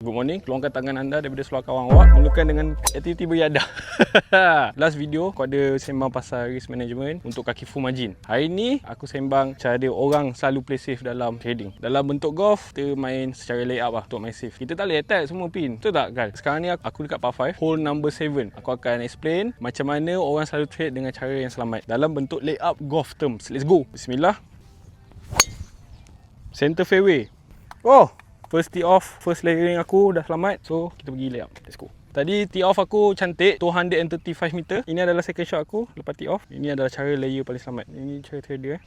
Good morning. Keluarkan tangan anda daripada seluar kawan awak. Mulakan dengan aktiviti beriadah. Last video aku ada sembang pasal risk management untuk kaki full margin. Hari ni aku sembang cara orang selalu play safe dalam trading. Dalam bentuk golf, kita main secara layup lah untuk main safe. Kita tak boleh attack semua pin. Betul tak guys? Sekarang ni aku dekat par 5, hole number 7. Aku akan explain macam mana orang selalu trade dengan cara yang selamat dalam bentuk layup golf terms. Let's go. Bismillah. Center fairway. Oh, first tee off, first layering aku dah selamat. So, kita pergi layup. Let's go. Tadi tee off aku cantik, 235 meter. Ini adalah second shot aku lepas tee off. Ini adalah cara layer paling selamat. Ini cara trader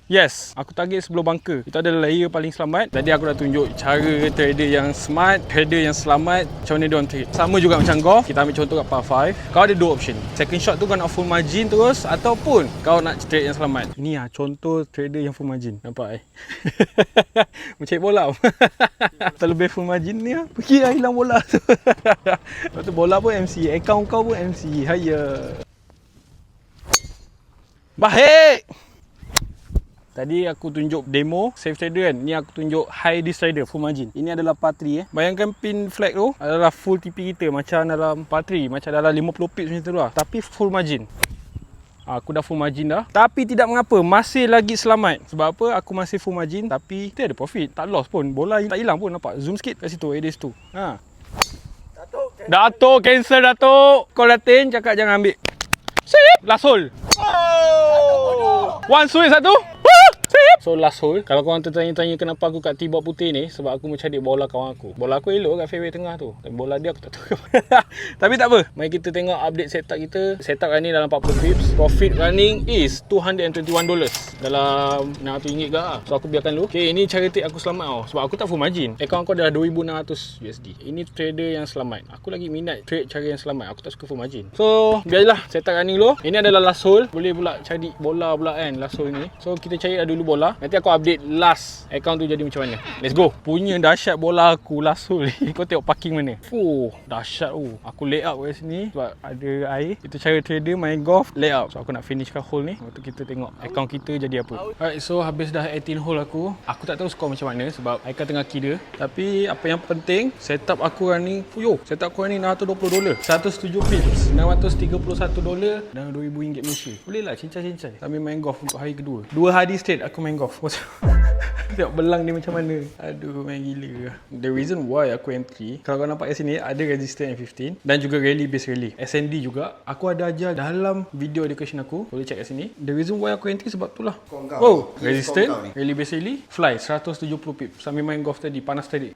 Yes, aku target sebelum bunker. Itu adalah layer paling selamat. Tadi aku dah tunjuk cara trader yang smart, trader yang selamat, macam mana diorang trade. Sama juga macam golf, kita ambil contoh kat par 5. Kau ada dua option. Second shot tu kau nak full margin terus ataupun kau nak trade yang selamat. Ini lah contoh trader yang full margin. Nampak Mencari bola. Terlebih full margin ni lah. Pergi lah hilang bola tu. Lepas tu bola pun MC, account kau pun MC. Haya. Baik. Tadi aku tunjuk demo safe trader kan. Ni aku tunjuk high risk trader full margin. Ini adalah par 3 Bayangkan pin flag tu adalah full TP kita macam dalam par 3, macam dalam 50 pips macam tu lah. Tapi full margin. Aku dah full margin dah. Tapi tidak mengapa, masih lagi selamat. Sebab apa? Aku masih full margin tapi kita ada profit. Tak loss pun. Bola tak hilang pun, nampak. Zoom sikit kat situ, ADS tu. Datuk cancel Datuk. Call Latin cakap jangan ambil. Sip. Last hole. One swing satu. So last hole. Kalau korang tertanya-tanya kenapa aku kat tee box putih ni, sebab aku mencari bola kawan aku. Bola aku elok kat fairway tengah tu. Tapi bola dia aku tak tahu. Tapi tak apa. Mari kita tengok update setup kita. Setup running dalam 40 pips. Profit running is $221. Dalam RM600 ke lah. So aku biarkan dulu. Okay, ini cara trade aku selamat tau. Sebab aku tak full margin. Account aku dah $2,600 USD. Ini trader yang selamat. Aku lagi minat trade cara yang selamat. Aku tak suka full margin. So biarlah setup running dulu. Ini adalah last hole. Boleh pula cari bola pula kan last hole ni. So kita cari dulu bola. Nanti aku update last account tu jadi macam mana. Let's go. Punya dahsyat bola aku last hole ni. Kau tengok parking mana. Dahsyat tu. Aku lay up kat sini sebab ada air. Itu cara trader main golf lay up. So aku nak finishkan hole ni. Lepas tu kita tengok account kita jadi apa. Alright, so habis dah 18 hole aku. Aku tak tahu skor macam mana sebab Haikal tengah kira. Tapi apa yang penting, setup aku running. Setup aku running $620. 107 pips. $931 dan RM2,000 Malaysia. Boleh lah cincai-cincai sambil main golf untuk hari kedua. 2 hari straight aku main golf. Tengok belang dia macam mana. Aduh, main gila. The reason why aku entry, kalau kau nampak kat sini ada resistance M15 dan juga rally base rally. SND juga aku ada ajar dalam video education aku. Boleh check kat sini. The reason why aku entry sebab itulah. Resistance, rally base rally, fly 170 pip sambil main golf tadi, panas tadi.